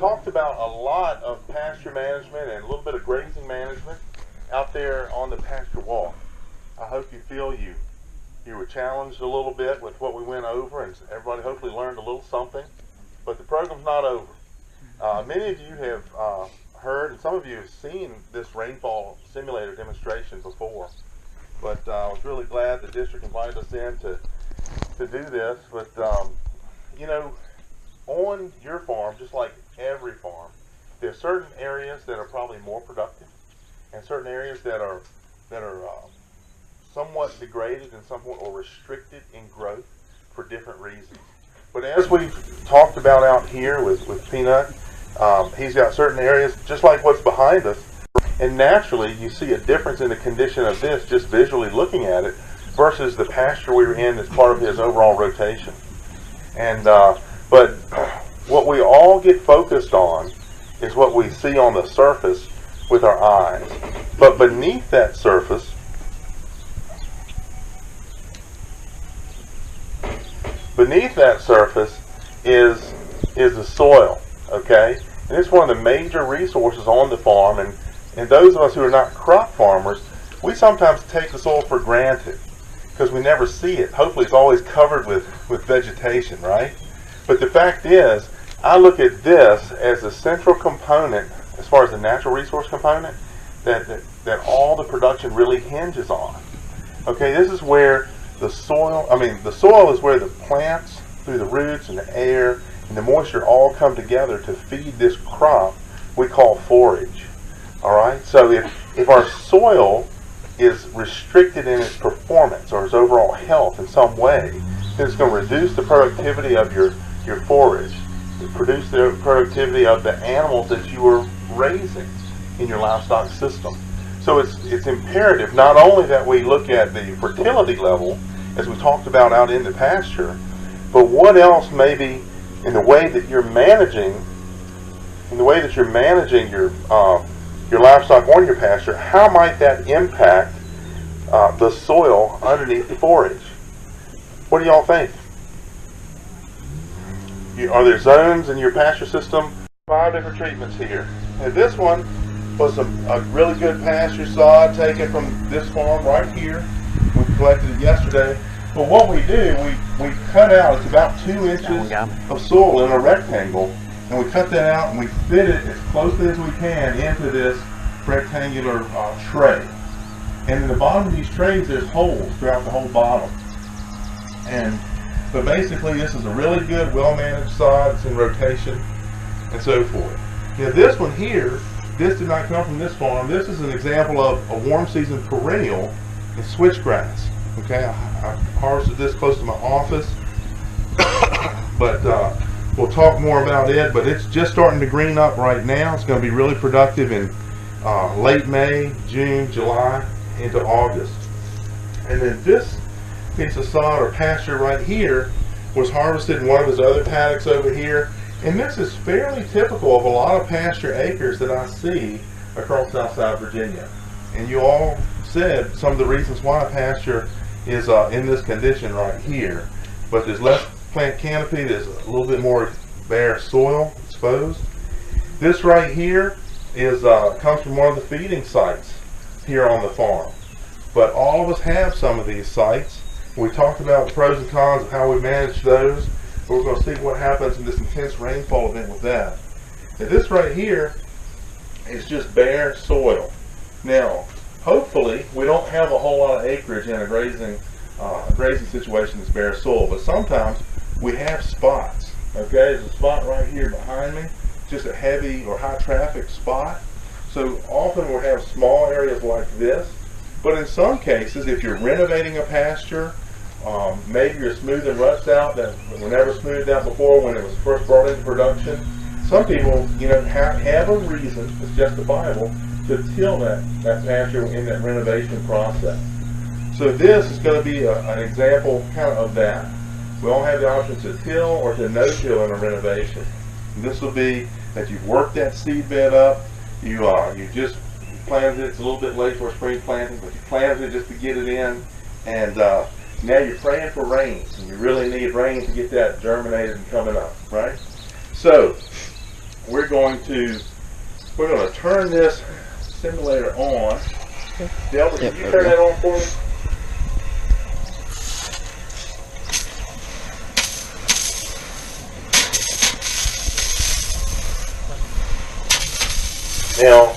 talked about a lot of pasture management and a little bit of grazing management out there on the pasture walk. I hope you feel you were challenged a little bit with what we went over, and everybody hopefully learned a little something. But the program's not over. Many of you have heard, and some of you have seen this Rainfall simulator demonstration before. But I was really glad the district invited us in to do this. But you know, on your farm, just like every farm, there are certain areas that are probably more productive, and certain areas that are somewhat degraded and somewhat or restricted in growth for different reasons. But as we've talked about out here with Peanut, he's got certain areas just like what's behind us, and naturally you see a difference in the condition of this just visually looking at it versus the pasture we were in as part of his overall rotation. And but what we all get focused on is what we see on the surface with our eyes. But beneath that surface is the soil, okay? And it's one of the major resources on the farm, and those of us who are not crop farmers, we sometimes take the soil for granted because we never see it. Hopefully it's always covered with vegetation, right? But the fact is, I look at this as a central component, as far as the natural resource component, that all the production really hinges on. Okay, this is where the soil is where the plants, through the roots and the air and the moisture, all come together to feed this crop we call forage. All right, so if our soil is restricted in its performance or its overall health in some way, then it's going to reduce the productivity of your forage, reduce the productivity of the animals that you are raising in your livestock system. So it's imperative not only that we look at the fertility level, as we talked about out in the pasture, but what else maybe in the way that you're managing your livestock on your pasture, how might that impact the soil underneath the forage? What do y'all think? Are there zones in your pasture system? 5 different treatments here. And this one was a really good pasture sod taken from this farm right here. We collected it yesterday. But what we do, we cut out, it's about 2 inches of soil in a rectangle, and we cut that out and we fit it as closely as we can into this rectangular tray. And in the bottom of these trays, there's holes throughout the whole bottom. But basically, this is a really good, well-managed sod. It's in rotation and so forth. Now, this one here, this did not come from this farm. This is an example of a warm season perennial in switchgrass. Okay, I harvested this close to my office, but we'll talk more about it. But it's just starting to green up right now. It's going to be really productive in late May, June, July, into August. And then this piece of sod or pasture right here was harvested in one of his other paddocks over here. And this is fairly typical of a lot of pasture acres that I see across Southside Virginia. And you all said some of the reasons why pasture is in this condition right here. But there's less plant canopy, there's a little bit more bare soil exposed. This right here is comes from one of the feeding sites here on the farm. But all of us have some of these sites. We talked about the pros and cons of how we manage those. But we're going to see what happens in this intense rainfall event with that. Now this right here is just bare soil. Now, hopefully, we don't have a whole lot of acreage in a grazing situation that's bare soil, but sometimes we have spots. Okay, there's a spot right here behind me, just a heavy or high traffic spot. So often we'll have small areas like this, but in some cases, if you're renovating a pasture, maybe you're smoothing ruts out that were never smoothed out before when it was first brought into production. Some people, have a reason, it's justifiable, to till that pasture in that renovation process. So this is going to be an example kind of that. We all have the option to till or to no-till in a renovation. And this will be that you've worked that seed bed up, you just planted it. It's a little bit late for spring planting, but you planted it just to get it in, and now you're praying for rains, and you really need rain to get that germinated and coming up, right? So we're going to turn this simulator on. Delbert, can you turn that on for me? Now,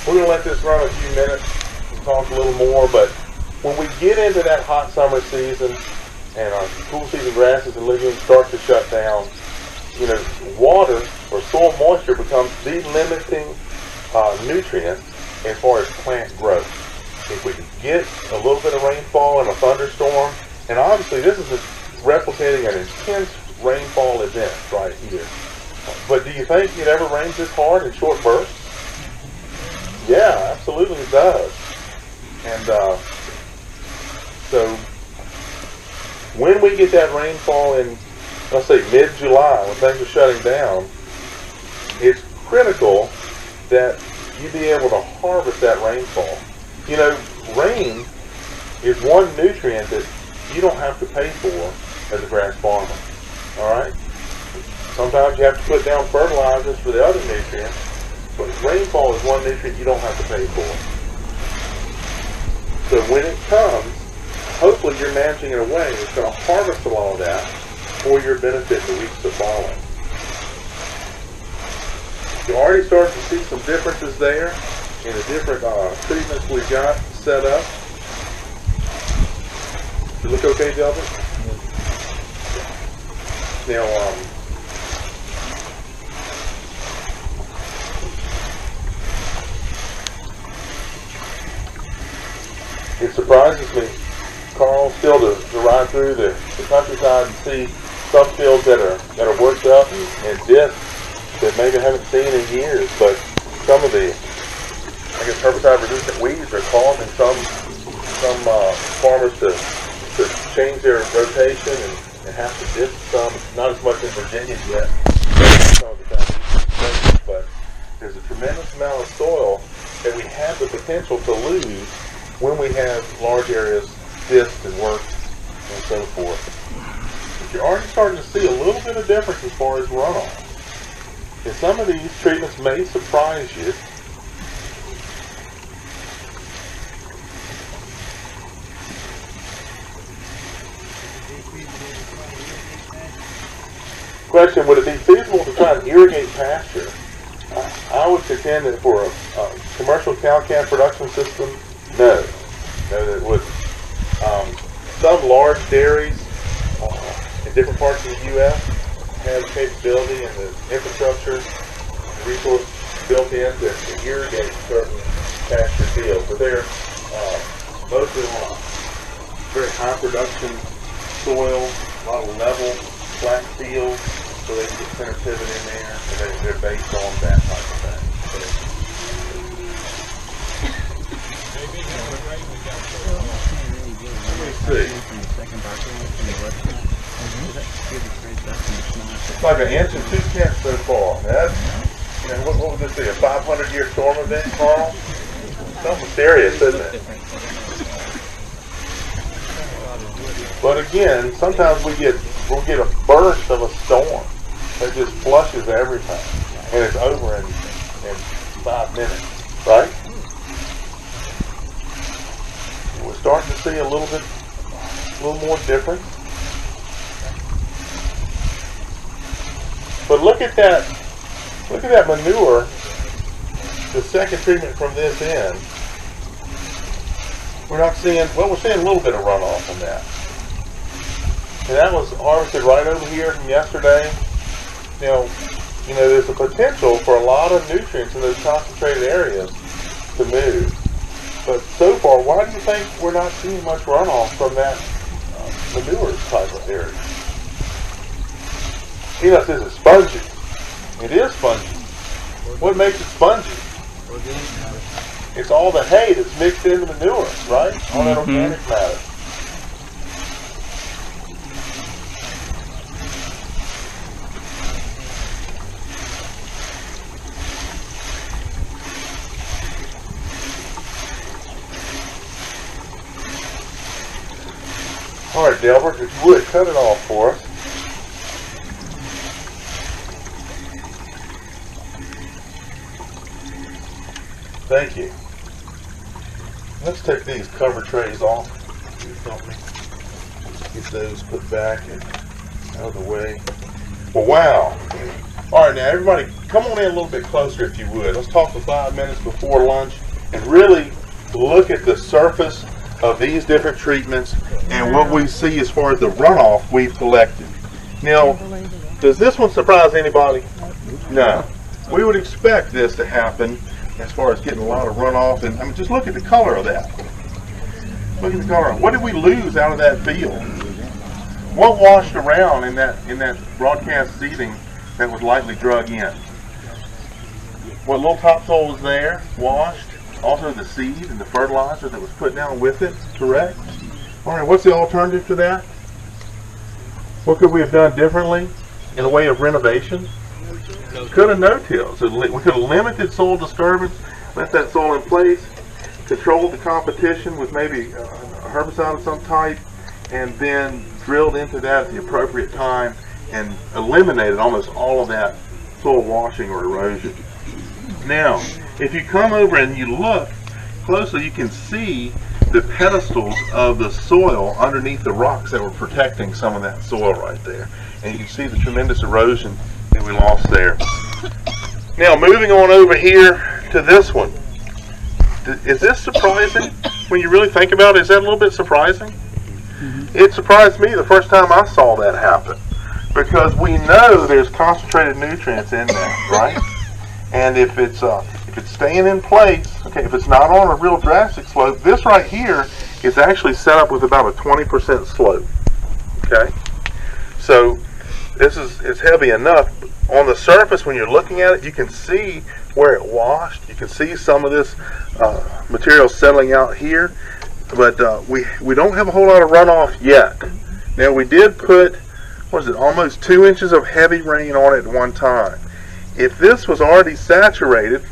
we're going to let this run a few minutes and talk a little more, but when we get into that hot summer season and our cool season grasses and legumes start to shut down, water or soil moisture becomes the limiting nutrient as far as plant growth. If we can get a little bit of rainfall and a thunderstorm, and obviously this is replicating an intense rainfall event right here. But do you think it ever rains this hard in short bursts? Yeah, absolutely it does. And so when we get that rainfall in, let's say mid-July, when things are shutting down, it's critical that you be able to harvest that rainfall. Rain is one nutrient that you don't have to pay for as a grass farmer. All right? Sometimes you have to put down fertilizers for the other nutrients, but rainfall is one nutrient you don't have to pay for. So when it comes, hopefully you're managing in a way that's going to harvest a lot of that for your benefit in the weeks that follow. You're already starting to see some differences there in the different treatments we've got set up. Does it look okay, Delvin? Now, it surprises me, Carl, still to ride through the countryside and see some fields that are worked up and discs that maybe I haven't seen in years, but some of the, herbicide-resistant weeds are causing some farmers to change their rotation and have to disc some. Not as much in Virginia yet, but there's a tremendous amount of soil that we have the potential to lose when we have large areas disked and worked and so forth. But you're already starting to see a little bit of difference as far as runoff. And some of these treatments may surprise you. Question, would it be feasible to try and irrigate pasture? I would contend that for a commercial cow-calf production system, no, it wouldn't. Some large dairies in different parts of the U.S. have the capability and the infrastructure, the resource built in to irrigate certain pasture fields, but they're mostly on very high production soil, a lot of level, flat fields, so they can get center pivot in there, and they're based on that type of thing. It's like an inch and 2/10 so far. That's, what would this be, a 500-year storm event, Carl? Something serious, isn't it? But again, sometimes we'll get a burst of a storm that just flushes everything, and it's over in 5 minutes, right? We're starting to see a little more difference. But look at that manure, the second treatment from this end. We're seeing a little bit of runoff from that. And that was harvested right over here from yesterday. There's a potential for a lot of nutrients in those concentrated areas to move. But so far, why do you think we're not seeing much runoff from that manure type of area? Peanut says it's spongy. It is spongy. What makes it spongy? It's all the hay that's mixed in the manure, right? All that organic matter. All right, Delbert, if you would, cut it off for us. Thank you. Let's take these cover trays off. You help me get those put back and out of the way. Well, wow. All right, now everybody, come on in a little bit closer if you would. Let's talk for 5 minutes before lunch and really look at the surface of these different treatments and what we see as far as the runoff we've collected. Now, does this one surprise anybody? No. We would expect this to happen as far as getting a lot of runoff, and I mean, just look at the color of that. Look at the color. What did we lose out of that field? What washed around in that broadcast seeding that was lightly drug in? What little topsoil was there, washed. Also the seed and the fertilizer that was put down with it, correct? All right, what's the alternative to that? What could we have done differently in a way of renovation? Could have no-till. So we could have limited soil disturbance, left that soil in place, controlled the competition with maybe a herbicide of some type, and then drilled into that at the appropriate time and eliminated almost all of that soil washing or erosion. Now, if you come over and you look closely, you can see the pedestals of the soil underneath the rocks that were protecting some of that soil right there. And you can see the tremendous erosion that we lost there. Now, moving on over here to this one. Is this surprising? When you really think about it, is that a little bit surprising? It surprised me the first time I saw that happen, because we know there's concentrated nutrients in that, right? And if it's staying in place, okay, if it's not on a real drastic slope, this right here is actually set up with about a 20% slope, okay? So this is heavy enough. On the surface, when you're looking at it, you can see where it washed. You can see some of this material settling out here, but we don't have a whole lot of runoff yet. Now, we did put, what is it, almost 2 inches of heavy rain on it at one time. If this was already saturated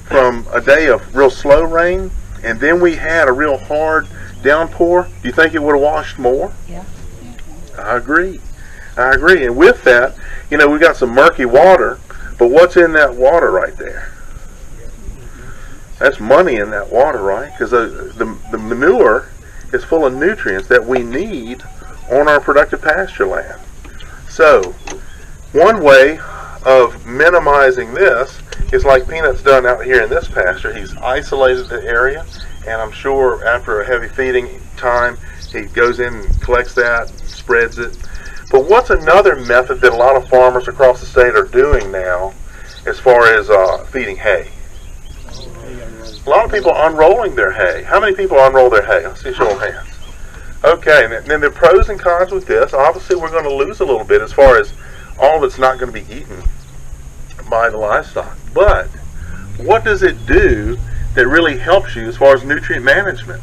from a day of real slow rain, and then we had a real hard downpour, do you think it would have washed more? Yeah. I agree. And with that, you know, we got some murky water, but what's in that water right there? That's money in that water, right? Because the manure is full of nutrients that we need on our productive pasture land. So, one way of minimizing this is like Peanut's done out here in this pasture. He's isolated the area, and I'm sure after a heavy feeding time, he goes in and collects that, spreads it. But what's another method that a lot of farmers across the state are doing now as far as feeding hay? A lot of people are unrolling their hay. How many people unroll their hay? Let's see a show of hands. Okay, and then the pros and cons with this. Obviously, we're going to lose a little bit as far as all of it's not going to be eaten by the livestock. But what does it do that really helps you as far as nutrient management?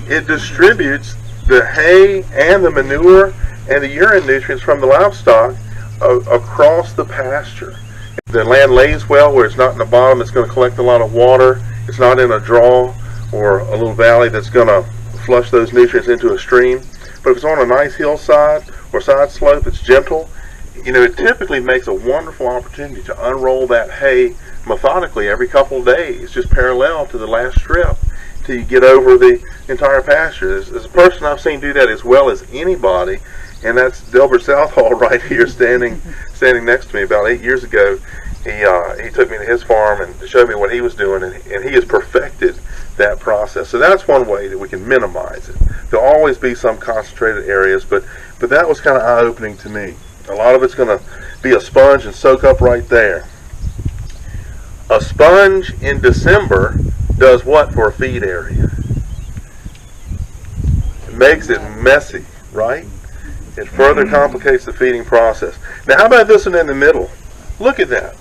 It distributes the hay and the manure and the urine nutrients from the livestock across the pasture. The land lays well where it's not in the bottom. It's going to collect a lot of water. It's not in a draw or a little valley that's going to flush those nutrients into a stream. But if it's on a nice hillside or side slope, it's gentle. You know, it typically makes a wonderful opportunity to unroll that hay methodically every couple of days, just parallel to the last strip, till you get over the entire pasture. There's a person I've seen do that as well as anybody, and that's Delbert Southall right here standing next to me. About 8 years ago, he took me to his farm and showed me what he was doing, and he has perfected that process. So that's one way that we can minimize it. There'll always be some concentrated areas, but that was kind of eye-opening to me. A lot of it's going to be a sponge and soak up right there. A sponge in December does what for a feed area? It makes it messy, right? It further complicates the feeding process. Now, how about this one in the middle? Look at that.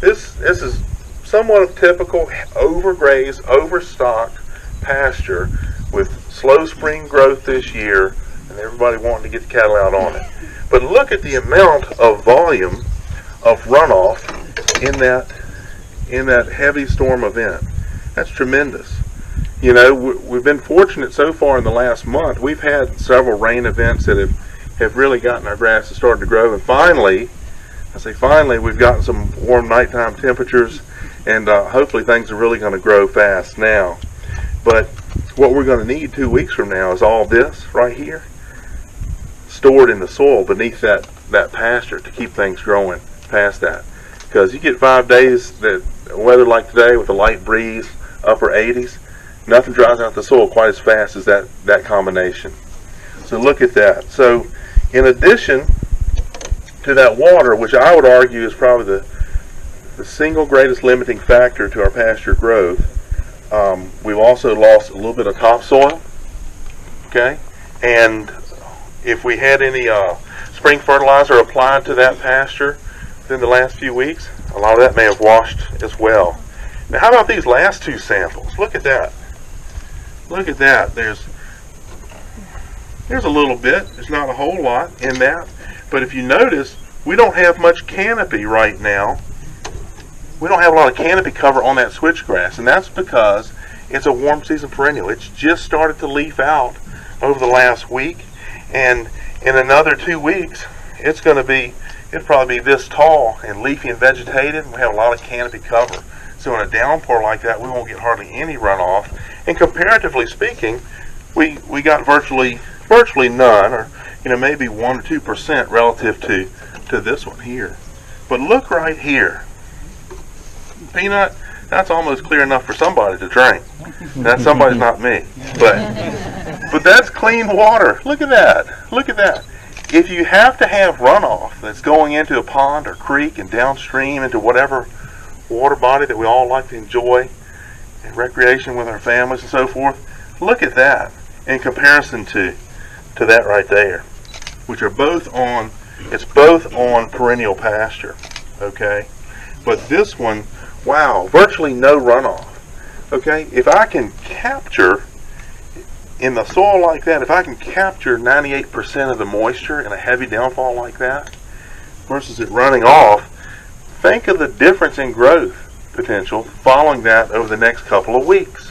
This is somewhat of typical overgrazed, overstocked pasture with slow spring growth this year, and everybody wanting to get the cattle out on it. But look at the amount of volume of runoff in that heavy storm event. That's tremendous. You know, we've been fortunate so far in the last month. We've had several rain events that have really gotten our grass to start to grow, and finally, I say finally, we've gotten some warm nighttime temperatures, and hopefully things are really going to grow fast now. But what we're going to need 2 weeks from now is all this right here stored in the soil beneath that pasture to keep things growing past that. Because you get 5 days that weather like today with a light breeze, upper 80s, nothing dries out the soil quite as fast as that combination. So look at that. So in addition to that water, which I would argue is probably the single greatest limiting factor to our pasture growth, we've also lost a little bit of topsoil. Okay, and if we had any spring fertilizer applied to that pasture within the last few weeks, a lot of that may have washed as well. Now, how about these last 2 samples? Look at that. Look at that. There's a little bit. There's not a whole lot in that. But if you notice, we don't have much canopy right now. We don't have a lot of canopy cover on that switchgrass, and that's because it's a warm season perennial. It's just started to leaf out over the last week, and in another 2 weeks, it'll probably be this tall and leafy and vegetated, and we have a lot of canopy cover. So in a downpour like that, we won't get hardly any runoff. And comparatively speaking, we got virtually none, or maybe 1 or 2% relative to this one here. But look right here. Peanut, that's almost clear enough for somebody to drink. That somebody's not me. But that's clean water. Look at that. Look at that. If you have to have runoff that's going into a pond or creek and downstream into whatever water body that we all like to enjoy and recreation with our families and so forth, look at that in comparison to that right there, which are both on perennial pasture. Okay, but this one, wow, virtually no runoff. Okay, if I can capture in the soil like that, if I can capture 98% of the moisture in a heavy downfall like that versus it running off, think of the difference in growth potential following that over the next couple of weeks.